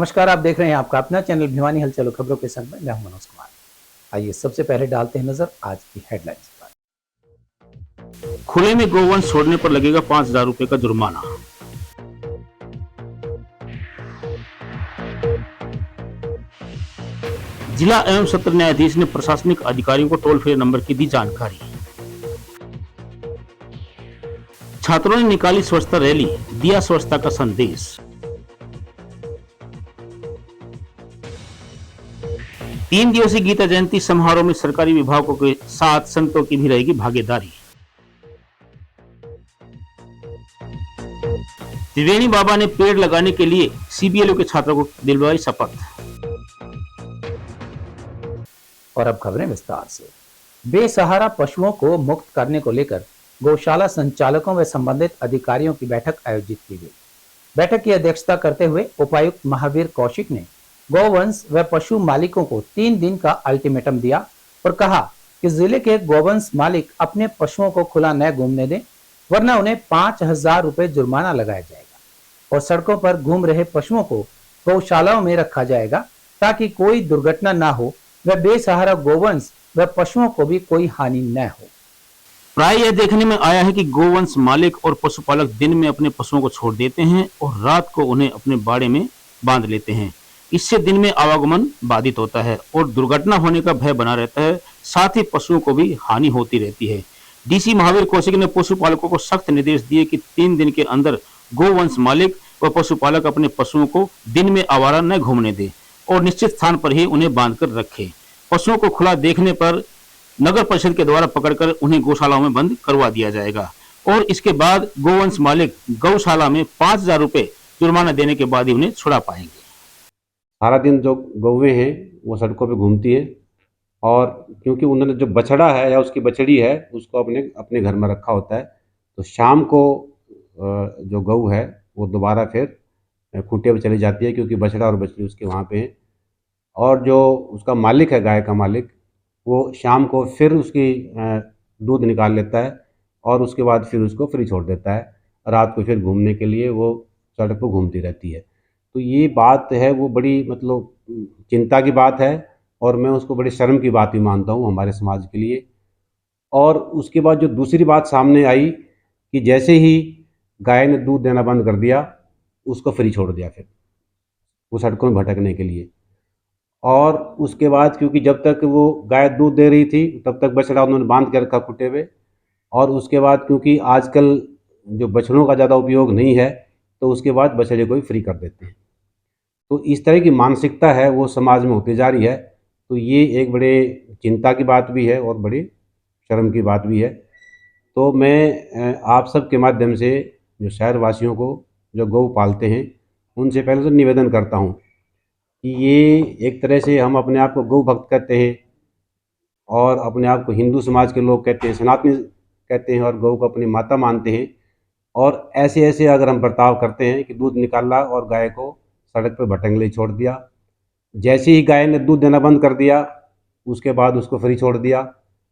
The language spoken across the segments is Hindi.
नमस्कार, आप देख रहे हैं आपका अपना चैनल भिवानी हलचल खबरों के संग में मैं हूं मनोज कुमार। आइए सबसे पहले डालते हैं नजर आज की हेडलाइंस पर। खुले में गोवंश छोड़ने पर लगेगा 5,000 रुपए का जुर्माना। जिला एवं सत्र न्यायाधीश ने प्रशासनिक अधिकारियों को टोल फ्री नंबर की दी जानकारी। छात्रों ने निकाली स्वच्छता रैली, दिया स्वच्छता का संदेश। तीन दिवसीय गीता जयंती समारोह में सरकारी विभागों के साथ संतों की भी रहेगी भागीदारी। त्रिवेणी बाबा ने पेड़ लगाने के लिए सीबीएलओ के छात्रों को दिलवाई शपथ। और अब खबरें विस्तार से। बेसहारा पशुओं को मुक्त करने को लेकर गौशाला संचालकों व संबंधित अधिकारियों की बैठक आयोजित की गई। बैठक की अध्यक्षता करते हुए उपायुक्त महावीर कौशिक ने गौवंश व पशु मालिकों को 3 दिन का अल्टीमेटम दिया और कहा कि जिले के गौवंश मालिक अपने पशुओं को खुला न घूमने दें, वरना उन्हें 5,000 रुपए जुर्माना लगाया जाएगा और सड़कों पर घूम रहे पशुओं को गौशालाओं में रखा जाएगा ताकि कोई दुर्घटना ना हो व बेसहारा गोवंश व पशुओं को भी कोई हानि न हो। प्राय यह देखने में आया है कि गोवंश मालिक और पशुपालक दिन में अपने पशुओं को छोड़ देते हैं और रात को उन्हें अपने बाड़े में बांध लेते हैं। इससे दिन में आवागमन बाधित होता है और दुर्घटना होने का भय बना रहता है, साथ ही पशुओं को भी हानि होती रहती है। डीसी महावीर कौशिक ने पशुपालकों को सख्त निर्देश दिए कि 3 दिन के अंदर गोवंश मालिक व पशुपालक अपने पशुओं को दिन में आवारा न घूमने दे और निश्चित स्थान पर ही उन्हें बांधकर रखे। पशुओं को खुला देखने पर नगर परिषद के द्वारा पकड़कर उन्हें गौशालाओं में बंद करवा दिया जाएगा और इसके बाद गोवंश मालिक गौशाला में 5,000 रुपए जुर्माना देने के बाद ही उन्हें छुड़ा पाएंगे। सारा दिन जो गौवें हैं वो सड़कों पे घूमती है और क्योंकि उन्होंने जो बछड़ा है या उसकी बछड़ी है उसको अपने अपने घर में रखा होता है, तो शाम को जो गऊ है वो दोबारा फिर खूंटे पर चली जाती है क्योंकि बछड़ा और बछड़ी उसके वहाँ पे हैं। और जो उसका मालिक है, गाय का मालिक, वो शाम को फिर उसकी दूध निकाल लेता है और उसके बाद फिर उसको फ्री छोड़ देता है। रात को फिर घूमने के लिए वो सड़क पर घूमती रहती है। तो ये बात है वो बड़ी मतलब चिंता की बात है और मैं उसको बड़ी शर्म की बात भी मानता हूँ हमारे समाज के लिए। और उसके बाद जो दूसरी बात सामने आई कि जैसे ही गाय ने दूध देना बंद कर दिया, उसको फ्री छोड़ दिया फिर वो सड़कों में भटकने के लिए। और उसके बाद क्योंकि जब तक वो गाय दूध दे रही थी तब तक बछड़ा उन्होंने बांध के रखा खुट्टे पे, और उसके बाद क्योंकि आजकल जो बछड़ों का ज़्यादा उपयोग नहीं है तो उसके बाद बछड़े को ही फ्री कर देते हैं। तो इस तरह की मानसिकता है वो समाज में होती जा रही है। तो ये एक बड़े चिंता की बात भी है और बड़ी शर्म की बात भी है। तो मैं आप सब के माध्यम से जो शहरवासियों को जो गौ पालते हैं उनसे पहले तो निवेदन करता हूँ कि ये एक तरह से हम अपने आप को गौ भक्त कहते हैं और अपने आप को हिंदू समाज के लोग कहते हैं, सनातनी कहते हैं और गौ को अपनी माता मानते हैं। और ऐसे ऐसे अगर हम बर्ताव करते हैं कि दूध निकाला और गाय को सड़क पर भटकने लिए छोड़ दिया, जैसे ही गाय ने दूध देना बंद कर दिया उसके बाद उसको फ्री छोड़ दिया,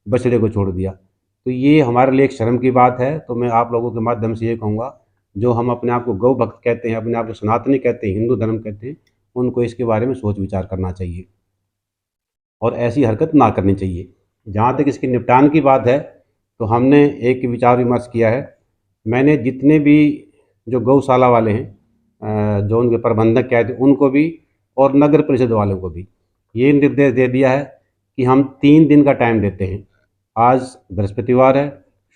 बछड़े को छोड़ दिया, तो ये हमारे लिए एक शर्म की बात है। तो मैं आप लोगों के माध्यम से ये कहूँगा, जो हम अपने आप को गौ भक्त कहते हैं, अपने आप को सनातनी कहते हैं, हिंदू धर्म कहते हैं, उनको इसके बारे में सोच विचार करना चाहिए और ऐसी हरकत ना करनी चाहिए। जहाँ तक इसके निपटान की बात है तो हमने एक विचार विमर्श किया है। मैंने जितने भी जो गौशाला वाले हैं, जो उनके प्रबंधक कहते हैं, उनको भी और नगर परिषद वालों को भी ये निर्देश दे दिया है कि हम 3 दिन का टाइम देते हैं। आज बृहस्पतिवार है,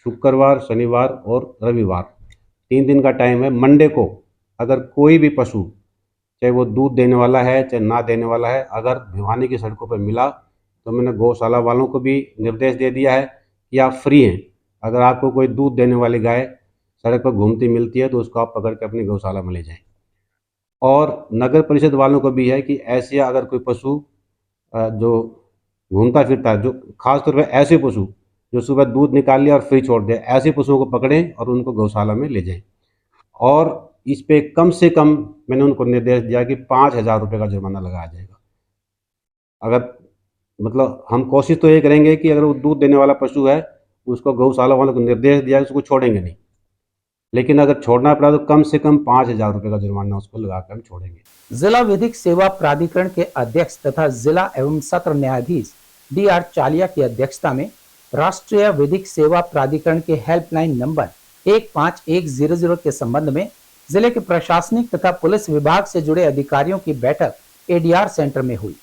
शुक्रवार, शनिवार और रविवार, 3 दिन का टाइम है। मंडे को अगर कोई भी पशु, चाहे वो दूध देने वाला है चाहे ना देने वाला है, अगर भिवानी की सड़कों पर मिला तो मैंने गौशाला वालों को भी निर्देश दे दिया है कि आप फ्री हैं। अगर आपको कोई दूध देने वाली गाय सड़क पर घूमती मिलती है तो उसको आप पकड़ के अपनी गौशाला में ले जाएं। और नगर परिषद वालों को भी है कि ऐसे अगर कोई पशु जो घूमता फिरता है, जो खासतौर पर ऐसे पशु जो सुबह दूध निकाल लिया और फ्री छोड़ दिया, ऐसे पशुओं को पकड़ें और उनको गौशाला में ले जाएं। और इस पे कम से कम मैंने उनको निर्देश दिया कि 5,000 रुपये का जुर्माना लगाया जाएगा। अगर मतलब हम कोशिश तो ये करेंगे कि अगर वो दूध देने वाला पशु है उसको गौशाला वालों को निर्देश दिया उसको छोड़ेंगे नहीं, लेकिन अगर छोड़ना पड़ा तो कम से कम 5,000 रुपये का जुर्माना उसको लगा कर हम छोड़ेंगे। जिला विधिक सेवा प्राधिकरण के अध्यक्ष तथा जिला एवं सत्र न्यायाधीश DR चालिया की अध्यक्षता में राष्ट्रीय विधिक सेवा प्राधिकरण के हेल्पलाइन नंबर 15100 के संबंध में जिले के प्रशासनिक तथा पुलिस विभाग से जुड़े अधिकारियों की बैठक ADR सेंटर में हुई।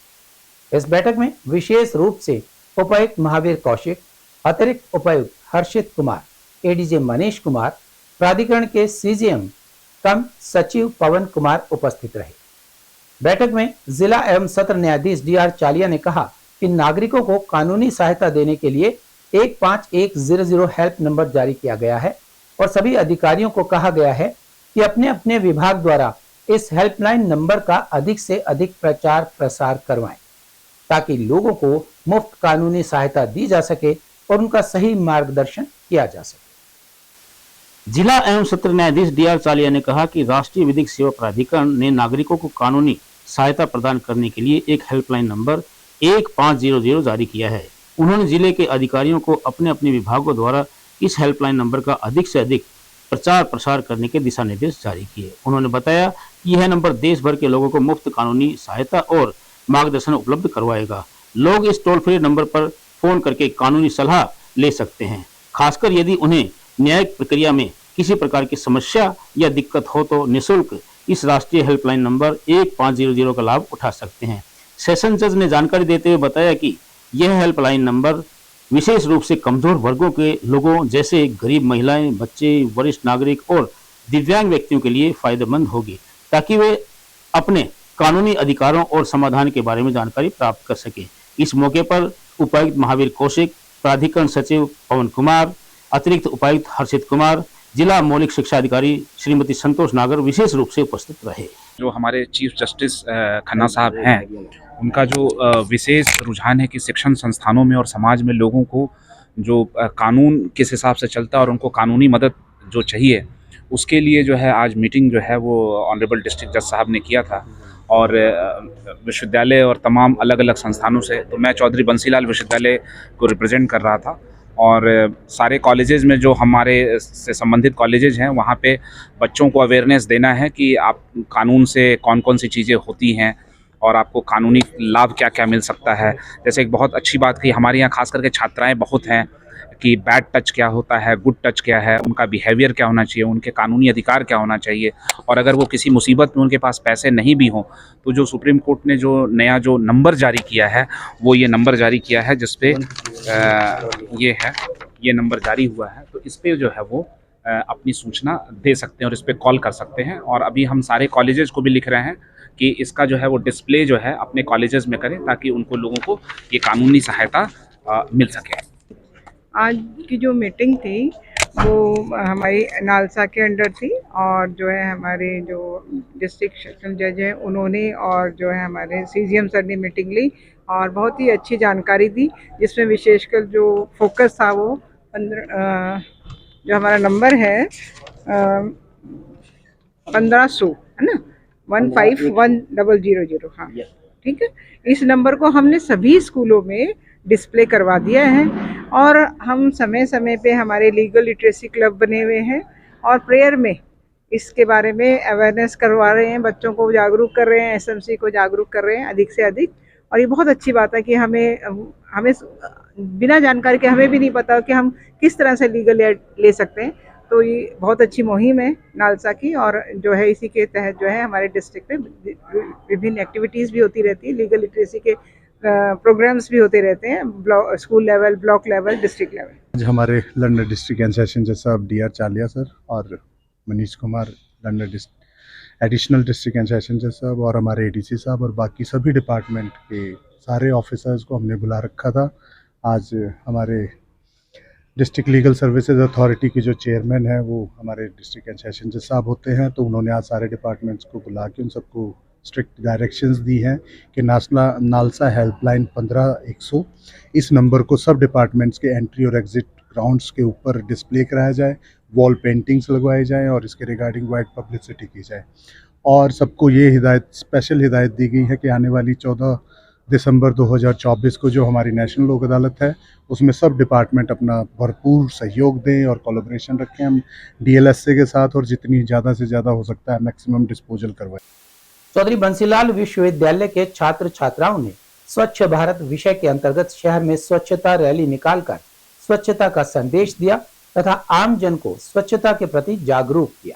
इस बैठक में विशेष रूप से उपायुक्त महावीर कौशिक, अतिरिक्त उपायुक्त हर्षित कुमार, ADJ मनीष कुमार, प्राधिकरण के CGM कम सचिव पवन कुमार उपस्थित रहे। बैठक में जिला एवं सत्र न्यायाधीश DR चालिया ने कहा कि नागरिकों को कानूनी सहायता देने के लिए 15100 हेल्प नंबर जारी किया गया है और सभी अधिकारियों को कहा गया है कि अपने अपने विभाग द्वारा इस हेल्पलाइन नंबर का अधिक से अधिक प्रचार प्रसार करवाएं ताकि लोगों को मुफ्त कानूनी सहायता दी जा सके और उनका सही मार्गदर्शन किया जा सके। जिला एवं सत्र न्यायाधीश DR चालिया ने कहा कि राष्ट्रीय विधिक सेवा प्राधिकरण ने नागरिकों को कानूनी सहायता प्रदान करने के लिए एक हेल्पलाइन नंबर 1500 जारी किया है। उन्होंने जिले के अधिकारियों को अपने अपने विभागों द्वारा इस हेल्पलाइन नंबर का अधिक से अधिक प्रचार प्रसार करने के दिशा निर्देश जारी किए। उन्होंने बताया कि यह नंबर देश भर के लोगों को मुफ्त कानूनी सहायता और मार्गदर्शन उपलब्ध करवाएगा। लोग इस टोल फ्री नंबर पर फोन करके कानूनी सलाह ले सकते हैं। खासकर यदि उन्हें न्यायिक प्रक्रिया में किसी प्रकार की समस्या या दिक्कत हो तो निःशुल्क इस राष्ट्रीय हेल्पलाइन नंबर 1500 का लाभ उठा सकते हैं। सेशन जज ने जानकारी देते हुए बताया कि यह हेल्पलाइन नंबर विशेष रूप से कमजोर वर्गों के लोगों जैसे गरीब महिलाएं, बच्चे, वरिष्ठ नागरिक और दिव्यांग व्यक्तियों के लिए फायदेमंद होगी ताकि वे अपने कानूनी अधिकारों और समाधान के बारे में जानकारी प्राप्त कर सके। इस मौके पर उपायुक्त महावीर कौशिक, प्राधिकरण सचिव पवन कुमार, अतिरिक्त उपायुक्त हर्षित कुमार, जिला मौलिक शिक्षा अधिकारी श्रीमती संतोष नागर विशेष रूप से उपस्थित रहे। जो हमारे चीफ जस्टिस खन्ना साहब हैं, उनका जो विशेष रुझान है कि शिक्षण संस्थानों में और समाज में लोगों को जो कानून किस हिसाब से चलता है और उनको कानूनी मदद जो चाहिए, उसके लिए जो है आज मीटिंग जो है वो ऑनरेबल डिस्ट्रिक्ट जज साहब ने किया था और विश्वविद्यालय और तमाम अलग अलग संस्थानों से। तो मैं चौधरी बंसीलाल विश्वविद्यालय को रिप्रेजेंट कर रहा था और सारे कॉलेजेस में जो हमारे से संबंधित कॉलेजेस हैं वहाँ पे बच्चों को अवेयरनेस देना है कि आप कानून से कौन कौन सी चीज़ें होती हैं और आपको कानूनी लाभ क्या क्या मिल सकता है। जैसे एक बहुत अच्छी बात कि हमारे यहाँ खास करके छात्राएं बहुत हैं कि बैड टच क्या होता है, गुड टच क्या है, उनका बिहेवियर क्या होना चाहिए, उनके कानूनी अधिकार क्या होना चाहिए और अगर वो किसी मुसीबत में उनके पास पैसे नहीं भी हों तो जो सुप्रीम कोर्ट ने जो नया जो नंबर जारी किया है वो ये नंबर जारी किया है जिसपे ये नंबर जारी हुआ है। तो इस पे जो है वो अपनी सूचना दे सकते हैं और इस पे कॉल कर सकते हैं। और अभी हम सारे कॉलेजेस को भी लिख रहे हैं कि इसका जो है वो डिस्प्ले जो है अपने कॉलेजेस में करें ताकि उनको लोगों को ये कानूनी सहायता मिल सके। आज की जो मीटिंग थी वो हमारी नालसा के अंडर थी और जो है हमारे जो डिस्ट्रिक्ट सेशन जज हैं उन्होंने और जो है हमारे CGM सर ने मीटिंग ली और बहुत ही अच्छी जानकारी दी, जिसमें विशेषकर जो फोकस था वो 15 जो हमारा नंबर है 1500 है ना, 151000। हाँ ठीक है, इस नंबर को हमने सभी स्कूलों में डिस्प्ले करवा दिया है और हम समय समय पे हमारे लीगल लिटरेसी क्लब बने हुए हैं और प्रेयर में इसके बारे में अवेयरनेस करवा रहे हैं, बच्चों को जागरूक कर रहे हैं, SMC को जागरूक कर रहे हैं अधिक से अधिक। और ये बहुत अच्छी बात है कि हमें बिना जानकारी के हमें भी नहीं पता कि हम किस तरह से लीगल एड ले सकते हैं। तो ये बहुत अच्छी मुहिम है नालसा की और जो है इसी के तहत जो है हमारे डिस्ट्रिक्ट में विभिन्न एक्टिविटीज़ भी होती रहती है, लीगल लिटरेसी के प्रोग्राम्स भी होते रहते हैं, school level, block level, district level. आज हमारे लंदन डिस्ट्रिक्ट एंड सेशन जज साहब DR चालिया सर और Manish Kumar London additional district and session जज साहब और हमारे ADC साहब और बाकी सभी डिपार्टमेंट के सारे ऑफिसर्स को हमने बुला रखा था। आज हमारे डिस्ट्रिक्ट लीगल सर्विसेज अथॉरिटी के जो चेयरमैन हैं वो हमारे डिस्ट्रिक्ट एंड सेशन जज साहब होते हैं, तो उन्होंने आज सारे डिपार्टमेंट्स को बुला के उन सबको स्ट्रिक्ट डायरेक्शंस दी हैं कि नालसा हेल्पलाइन 15100 इस नंबर को सब डिपार्टमेंट्स के एंट्री और एग्जिट ग्राउंड्स के ऊपर डिस्प्ले कराया जाए, वॉल पेंटिंग्स लगवाई जाएं और इसके रिगार्डिंग वाइड पब्लिसिटी की जाए। और सबको ये स्पेशल हिदायत दी गई है कि आने वाली 14 दिसंबर 2024 को जो हमारी नेशनल लोक अदालत है उसमें सब डिपार्टमेंट अपना भरपूर सहयोग दें और कोलैबोरेशन रखें हम डीएलएसए के साथ, और जितनी ज़्यादा से ज़्यादा हो सकता है मैक्सिमम डिस्पोजल करवाएं। चौधरी बंसीलाल विश्वविद्यालय के छात्र छात्राओं ने स्वच्छ भारत विषय के अंतर्गत शहर में स्वच्छता रैली निकालकर स्वच्छता का संदेश दिया तथा आम जन को स्वच्छता के प्रति जागरूक किया।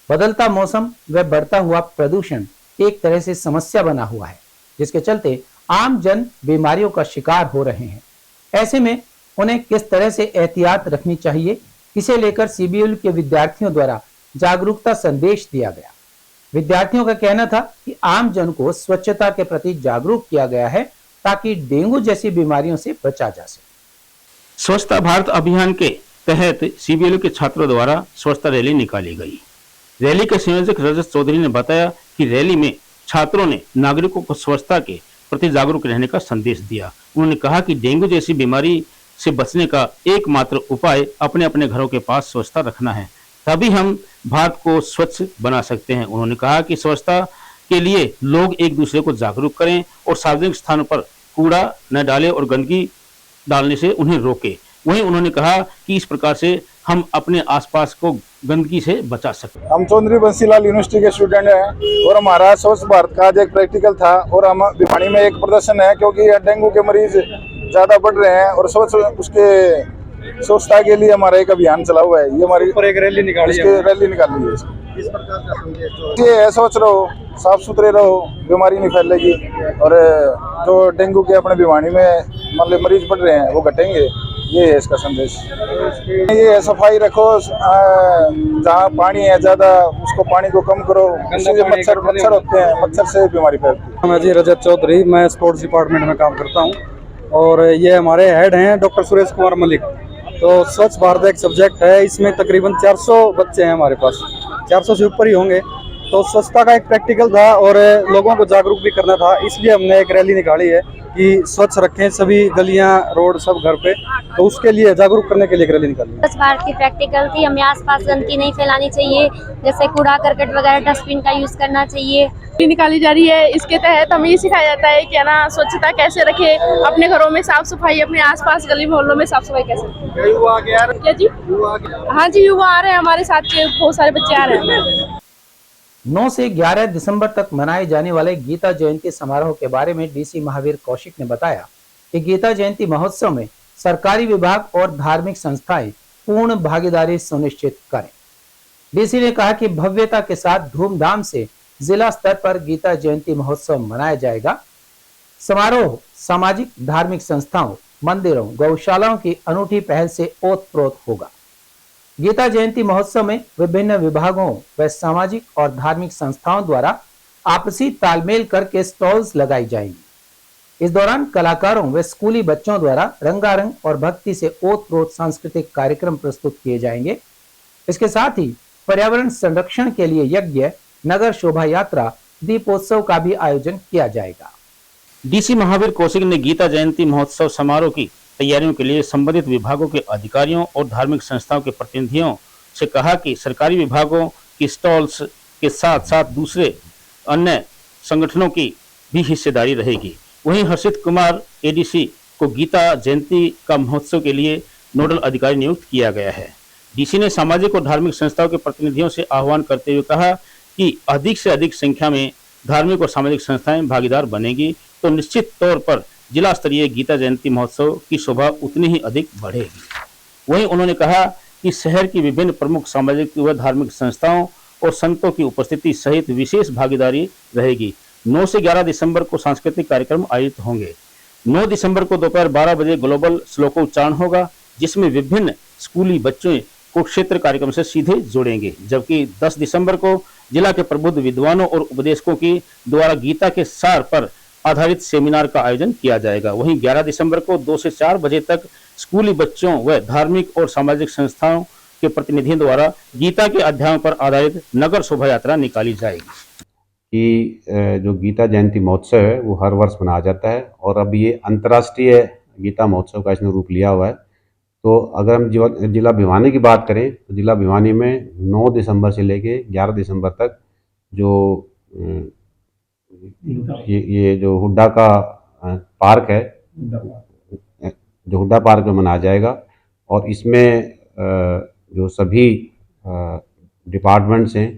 बदलता मौसम व बढ़ता हुआ प्रदूषण एक तरह से समस्या बना हुआ है, जिसके चलते आम जन बीमारियों का शिकार हो रहे हैं। ऐसे में उन्हें किस तरह से एहतियात रखनी चाहिए, इसे लेकर सीबीएल के विद्यार्थियों द्वारा जागरूकता संदेश दिया गया। विद्यार्थियों का कहना था कि आम जन को स्वच्छता के प्रति जागरूक किया गया है ताकि डेंगू जैसी बीमारियों से बचा जा सके। स्वच्छता भारत अभियान के तहत सीबीएलयू के छात्रों द्वारा स्वच्छता रैली निकाली गई। रैली के संयोजक रजत चौधरी ने बताया कि रैली में छात्रों ने नागरिकों को स्वच्छता के प्रति जागरूक रहने का संदेश दिया। उन्होंने कहा कि डेंगू जैसी बीमारी से बचने का एकमात्र उपाय अपने अपने घरों के पास स्वच्छता रखना है, तभी हम भारत को स्वच्छ बना सकते हैं। उन्होंने कहा कि स्वच्छता के लिए लोग एक दूसरे को जागरूक करें और सार्वजनिक स्थानों पर कूड़ा न डालें और गंदगी डालने से उन्हें रोकें। वहीं उन्होंने कहा कि इस प्रकार से हम अपने आसपास को गंदगी से बचा सकते हैं। हम चौधरी बंसीलाल यूनिवर्सिटी के स्टूडेंट हैं और हमारा स्वच्छ भारत का आज एक प्रैक्टिकल था और हम भिवानी में एक प्रदर्शन है क्योंकि डेंगू के मरीज ज़्यादा बढ़ रहे हैं और स्वच्छता के लिए हमारा एक अभियान चला हुआ है। ये हमारी एक रैली निकाली है। इस प्रकार का संदेश ये है, स्वच्छ रहो, साफ सुथरे रहो, बीमारी नहीं फैलेगी और जो डेंगू के अपने भिवानी में मतलब मरीज बढ़ रहे हैं वो घटेंगे। ये है इसका संदेश। ये है, सफाई रखो, जहाँ पानी है ज़्यादा उसको पानी को कम करो, इससे मच्छर होते हैं, मच्छर से बीमारी फैलती है। मैं जी रजत चौधरी, मैं स्पोर्ट्स डिपार्टमेंट में काम करता हूँ और ये हमारे हेड हैं डॉक्टर सुरेश कुमार मलिक। तो स्वच्छ भारत एक सब्जेक्ट है, इसमें तकरीबन 400 बच्चे हैं हमारे पास, 400 से ऊपर ही होंगे। तो स्वच्छता का एक प्रैक्टिकल था और लोगों को जागरूक भी करना था, इसलिए हमने एक रैली निकाली है कि स्वच्छ रखें सभी गलियां, रोड, सब घर पे। तो उसके लिए जागरूक करने के लिए एक रैली निकाली। स्वच्छ भारत की प्रैक्टिकल थी, हमें आसपास गंदगी नहीं फैलानी चाहिए, जैसे कूड़ा करकट वगैरह डस्टबिन का यूज करना चाहिए। निकाली जा रही है, इसके तहत हमें ये सिखाया जाता है कि ना स्वच्छता कैसे रखें, अपने घरों में साफ सफाई, अपने आसपास गली मोहल्लों में साफ सफाई कैसे रखें। क्या जी? हाँ जी, युवा आ रहे हैं हमारे साथ के, बहुत सारे बच्चे आ रहे हैं। 9 से 11 दिसंबर तक मनाए जाने वाले गीता जयंती समारोह के बारे में डीसी महावीर कौशिक ने बताया कि गीता जयंती महोत्सव में सरकारी विभाग और धार्मिक संस्थाएं पूर्ण भागीदारी सुनिश्चित करें। डीसी ने कहा कि भव्यता के साथ धूमधाम से जिला स्तर पर गीता जयंती महोत्सव मनाया जाएगा। समारोह सामाजिक धार्मिक संस्थाओं, मंदिरों, गौशालाओं की अनूठी पहल से ओतप्रोत होगा। गीता जयंती महोत्सव में विभिन्न विभागों व सामाजिक और धार्मिक संस्थाओं द्वारा आपसी तालमेल करके स्टॉल्स लगाई जाएंगी। इस दौरान कलाकारों व स्कूली बच्चों द्वारा रंगारंग और भक्ति से ओतप्रोत सांस्कृतिक कार्यक्रम प्रस्तुत किए जाएंगे। इसके साथ ही पर्यावरण संरक्षण के लिए यज्ञ, नगर शोभा यात्रा, दीपोत्सव का भी आयोजन किया जाएगा। डीसी महावीर कौशिक ने गीता जयंती महोत्सव समारोह की तैयारियों के लिए संबंधित विभागों के अधिकारियों और धार्मिक संस्थाओं के प्रतिनिधियों से कहा कि सरकारी विभागों की स्टॉल्स के साथ साथ दूसरे अन्य संगठनों की भी हिस्सेदारी रहेगी। वहीं हर्षित कुमार एडीसी को गीता जयंती का महोत्सव के लिए नोडल अधिकारी नियुक्त किया गया है। डीसी ने सामाजिक और धार्मिक संस्थाओं के प्रतिनिधियों से आह्वान करते हुए कहा कि अधिक से अधिक संख्या में धार्मिक और सामाजिक संस्थाएं भागीदार बनेगी तो निश्चित तौर पर जिला स्तरीय गीता जयंती महोत्सव की शोभा उतनी ही अधिक बढ़ेगी। वहीं उन्होंने कहा कि शहर की विभिन्न प्रमुख सामाजिक व धार्मिक संस्थाओं और संतों की उपस्थिति सहित विशेष भागीदारी रहेगी। 9 से 11 दिसंबर को सांस्कृतिक कार्यक्रम आयोजित होंगे। 9 दिसंबर को दोपहर 12 बजे ग्लोबल श्लोकोच्चारण होगा, जिसमें विभिन्न स्कूली बच्चों को क्षेत्र कार्यक्रम से सीधे जोड़ेंगे। जबकि 10 दिसंबर को जिला के प्रबुद्ध विद्वानों और उपदेशकों की द्वारा गीता के सार पर आधारित सेमिनार का आयोजन किया जाएगा। वहीं 11 दिसंबर को 2 से 4 बजे तक स्कूली बच्चों व धार्मिक और सामाजिक संस्थाओं के प्रतिनिधियों द्वारा गीता के अध्यायों पर आधारित नगर शोभा यात्रा निकाली जाएगी। कि जो गीता जयंती महोत्सव है वो हर वर्ष मनाया जाता है और अब ये अंतर्राष्ट्रीय गीता महोत्सव का इसने रूप लिया हुआ है। तो अगर हम जिला भिवानी की बात करें तो जिला भिवानी में 9 दिसंबर से लेके 11 दिसंबर तक जो ये जो हुड्डा का पार्क है जो हुड्डा पार्क में मनाया जाएगा। और इसमें जो सभी डिपार्टमेंट्स हैं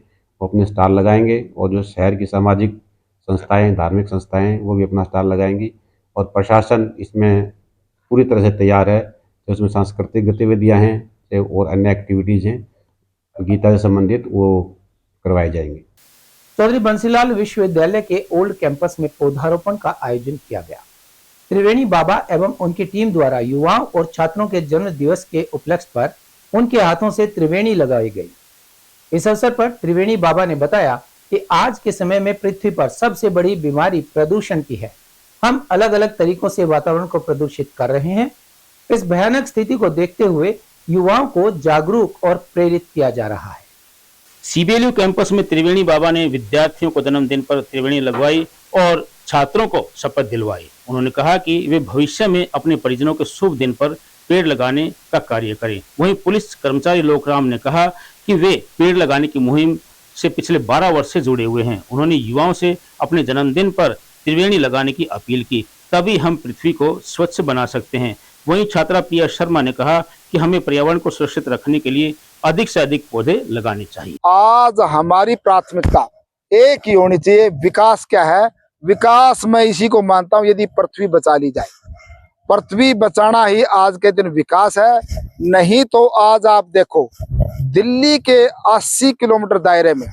वो अपने स्टॉल लगाएंगे और जो शहर की सामाजिक संस्थाएं, धार्मिक संस्थाएं, वो भी अपना स्टॉल लगाएंगी। और प्रशासन इसमें पूरी तरह से तैयार है। तो इसमें सांस्कृतिक गतिविधियां हैं और अन्य एक्टिविटीज़ हैं गीता से संबंधित, वो करवाई जाएंगी। चौधरी बंसीलाल विश्वविद्यालय के ओल्ड कैंपस में पौधारोपण का आयोजन किया गया। त्रिवेणी बाबा एवं उनकी टीम द्वारा युवाओं और छात्रों के जन्म दिवस के उपलक्ष्य पर उनके हाथों से त्रिवेणी लगाई गई। इस अवसर पर त्रिवेणी बाबा ने बताया कि आज के समय में पृथ्वी पर सबसे बड़ी बीमारी प्रदूषण की है। हम अलग अलग तरीकों से वातावरण को प्रदूषित कर रहे हैं। इस भयानक स्थिति को देखते हुए युवाओं को जागरूक और प्रेरित किया जा रहा है। सीबीएलयू कैंपस में त्रिवेणी बाबा ने विद्यार्थियों को जन्मदिन पर त्रिवेणी लगवाई और छात्रों को शपथ दिलवाई। उन्होंने कहा कि वे भविष्य में अपने परिजनों के शुभ दिन पर पेड़ लगाने का कार्य करें। वहीं पुलिस कर्मचारी लोकराम ने कहा कि वे पेड़ लगाने की मुहिम से पिछले 12 वर्ष से जुड़े हुए हैं। उन्होंने युवाओं से अपने जन्मदिन पर त्रिवेणी लगाने की अपील की, तभी हम पृथ्वी को स्वच्छ बना सकते हैं। वहीं छात्रा प्रिया शर्मा ने कहा कि हमें पर्यावरण को सुरक्षित रखने के लिए अधिक से अधिक पौधे लगाने चाहिए। आज हमारी प्राथमिकता एक ही होनी चाहिए। विकास क्या है? विकास मैं इसी को मानता हूँ, यदि पृथ्वी बचा ली जाए। पृथ्वी बचाना ही आज के दिन विकास है। नहीं तो आज आप देखो दिल्ली के 80 किलोमीटर दायरे में,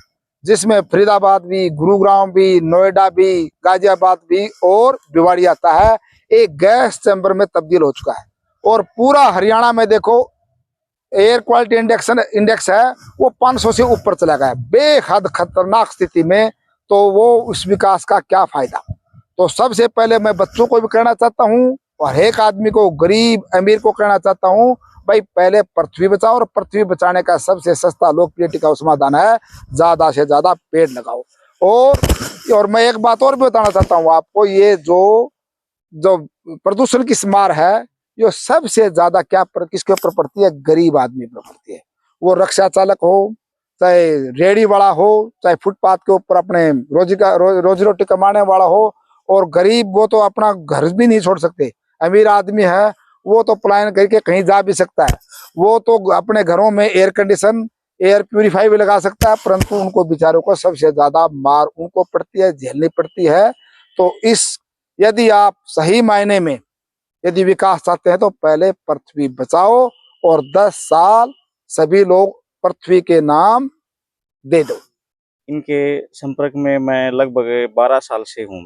जिसमें फरीदाबाद भी, गुरुग्राम भी, नोएडा भी, गाजियाबाद भी और भिवाड़ी आता है, एक गैस चैम्बर में तब्दील हो चुका है। और पूरा हरियाणा में देखो एयर क्वालिटी इंडेक्स है वो 500 से ऊपर चला गया है। बेहद खतरनाक स्थिति में तो वो उस विकास का क्या फायदा। तो सबसे पहले मैं बच्चों को भी कहना चाहता हूँ और एक आदमी को, गरीब अमीर को कहना चाहता हूँ, भाई पहले पृथ्वी बचाओ। और पृथ्वी बचाने का सबसे सस्ता लोकप्रिय टिकाऊ समाधान है ज्यादा से ज्यादा पेड़ लगाओ। और मैं एक बात और भी बताना चाहता हूँ आपको, ये जो प्रदूषण की मार है ये सबसे ज्यादा किसके ऊपर पड़ती है? गरीब आदमी पर पड़ती है। वो रिक्शा चालक हो, चाहे रेहड़ी वाला हो, चाहे फुटपाथ के ऊपर अपने रोजी रोटी कमाने वाला हो। और गरीब वो तो अपना घर भी नहीं छोड़ सकते। अमीर आदमी है वो तो पलायन करके कहीं जा भी सकता है। वो तो अपने घरों में एयर कंडीशन, एयर प्यूरिफाई भी लगा सकता है, परंतु उनको बेचारों को सबसे ज्यादा मार उनको पड़ती है, झेलनी पड़ती है। तो यदि आप सही मायने में यदि विकास चाहते हैं तो पहले पृथ्वी बचाओ और 10 साल सभी लोग पृथ्वी के नाम दे दो। इनके संपर्क में मैं लगभग 12 साल से हूँ।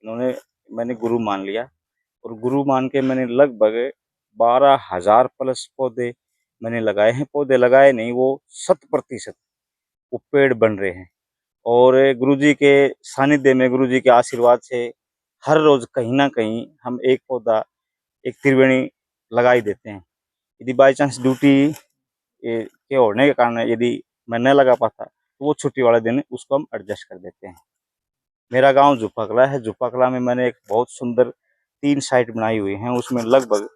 मैंने गुरु मान लिया और गुरु मान के मैंने लगभग 12,000 प्लस पौधे मैंने लगाए हैं। पौधे लगाए नहीं, वो 100% वो पेड़ बन रहे हैं। और गुरुजी के सानिध्य में, गुरुजी के आशीर्वाद से हर रोज कहीं ना कहीं हम एक पौधा, एक त्रिवेणी लगा ही देते हैं। यदि बाई चांस ड्यूटी के होने के कारण यदि मैं न लगा पाता तो वो छुट्टी वाले दिन उसको हम एडजस्ट कर देते हैं। मेरा गांव जुप्पा है। जुप्पा में मैंने एक बहुत सुंदर 3 साइट बनाई हुई हैं। उसमें लगभग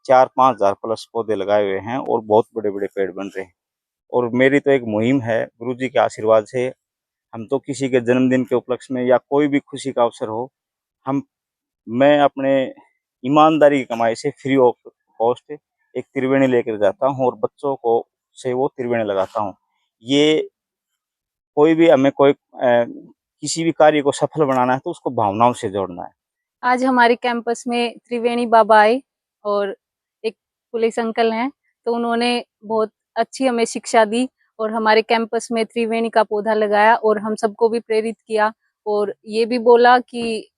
4-5 हज़ार प्लस पौधे लगाए हुए हैं और बहुत बड़े बड़े पेड़ बन रहे हैं। और मेरी तो एक मुहिम है, गुरुजी के आशीर्वाद से हम तो किसी के जन्मदिन के उपलक्ष्य में या कोई भी खुशी का अवसर हो, मैं अपने ईमानदारी की कमाई से फ्री ऑफ कॉस्ट एक त्रिवेणी लेकर जाता हूँ और बच्चों को से वो त्रिवेणी लगाता हूँ। ये कोई भी हमें किसी भी कार्य को सफल बनाना है तो उसको भावनाओं से जोड़ना है। आज हमारे कैंपस में त्रिवेणी बाबा आए और एक पुलिस अंकल हैं, तो उन्होंने बहुत अच्छी हमें शिक्षा दी और हमारे कैंपस में त्रिवेणी का पौधा लगाया और हम सबको भी प्रेरित किया। और ये भी बोला कि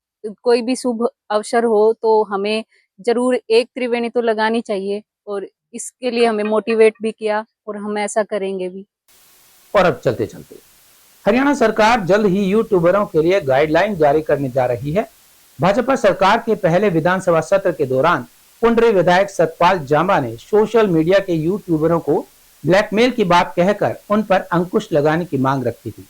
कोई भी शुभ अवसर हो तो हमें जरूर एक त्रिवेणी तो लगानी चाहिए और इसके लिए हमें मोटिवेट भी किया और हम ऐसा करेंगे भी। और अब चलते चलते हरियाणा सरकार जल्द ही यूट्यूबरों के लिए गाइडलाइन जारी करने जा रही है। भाजपा सरकार के पहले विधानसभा सत्र के दौरान पुंडरी विधायक सतपाल जांबा ने सोशल मीडिया के यूट्यूबरों को ब्लैकमेल की बात कहकर उन पर अंकुश लगाने की मांग रखी थी।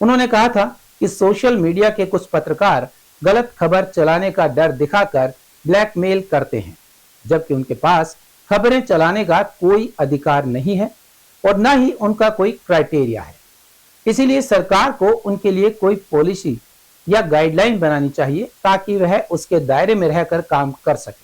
उन्होंने कहा था कि सोशल मीडिया के कुछ पत्रकार गलत खबर चलाने का डर दिखाकर ब्लैकमेल करते हैं, जबकि उनके पास खबरें चलाने का कोई अधिकार नहीं है और न ही उनका कोई क्राइटेरिया है। इसीलिए सरकार को उनके लिए कोई पॉलिसी या गाइडलाइन बनानी चाहिए ताकि वह उसके दायरे में रहकर काम कर सके।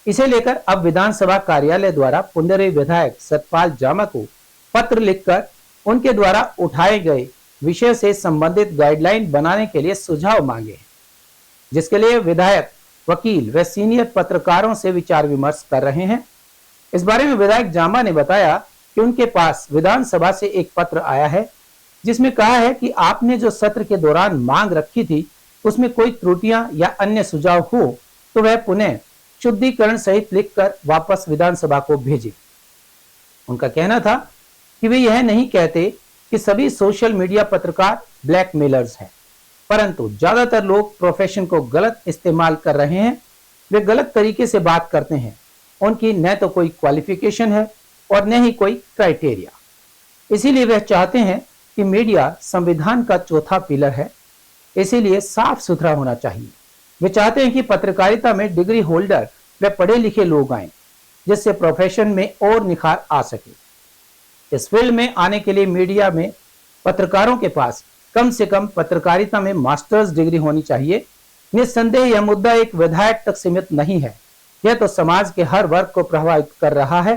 इसे लेकर अब विधानसभा कार्यालय द्वारा पुंडरी विधायक सतपाल जामा को पत्र लिखकर उनके द्वारा उठाए गए विषय से संबंधित गाइडलाइन बनाने के लिए सुझाव मांगे हैं, जिसके लिए विधायक, वकील व सीनियर पत्रकारों से विचार विमर्श कर रहे हैं। इस बारे में विधायक जामा ने बताया कि उनके पास विधानसभा से एक पत्र आया है जिसमें कहा है कि आपने जो सत्र के दौरान मांग रखी थी उसमें कोई त्रुटियां या अन्य सुझाव हो तो वह पुनः शुद्धिकरण सहित लिखकर वापस विधानसभा को भेजे। उनका कहना था कि वे यह नहीं कहते कि सभी सोशल मीडिया पत्रकार ब्लैकमेलर्स हैं, परंतु ज्यादातर लोग प्रोफेशन को गलत इस्तेमाल कर रहे हैं। वे गलत तरीके से बात करते हैं, उनकी न तो कोई क्वालिफिकेशन है और न ही कोई क्राइटेरिया। इसीलिए वह चाहते हैं कि मीडिया संविधान का चौथा पिलर है, इसीलिए साफ सुथरा होना चाहिए। वे चाहते हैं कि पत्रकारिता में डिग्री होल्डर व पढ़े लिखे लोग आए, जिससे प्रोफेशन में और निखार आ सके। इस फील्ड में आने के लिए मीडिया में पत्रकारों के पास कम से कम पत्रकारिता में मास्टर्स डिग्री होनी चाहिए। निस्संदेह यह मुद्दा एक विधायक तक सीमित नहीं है, यह तो समाज के हर वर्ग को प्रभावित कर रहा है।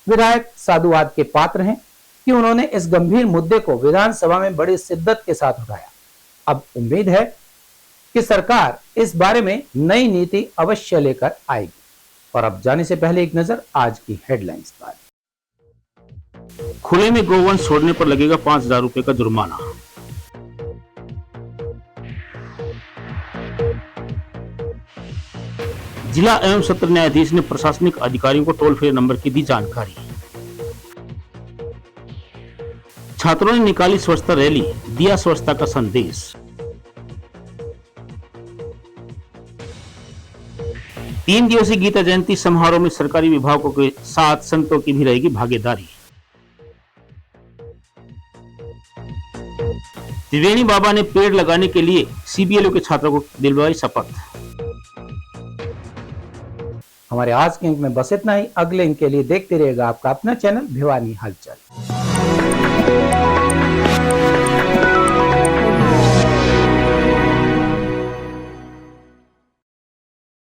विधायक साधुवाद के पात्र हैं कि उन्होंने इस गंभीर मुद्दे को विधानसभा में बड़ी शिद्दत के साथ उठाया। अब उम्मीद है कि सरकार इस बारे में नई नीति अवश्य लेकर आएगी। और अब जाने से पहले एक नजर आज की हेडलाइंस पर। खुले में गोवंश छोड़ने पर लगेगा 5,000 रुपए का जुर्माना। जिला एवं सत्र न्यायाधीश ने प्रशासनिक अधिकारियों को टोल फ्री नंबर की दी जानकारी। छात्रों ने निकाली स्वच्छता रैली, दिया स्वच्छता का संदेश। 3 दिवसीय गीता जयंती समारोह में सरकारी विभागों के साथ संतों की भी रहेगी भागीदारी। त्रिवेणी बाबा ने पेड़ लगाने के लिए सीबीएलओ के छात्रों को दिलवाई शपथ। हमारे आज के अंक में बस इतना ही। अगले अंक के लिए देखते रहिएगा आपका अपना चैनल भिवानी हलचल।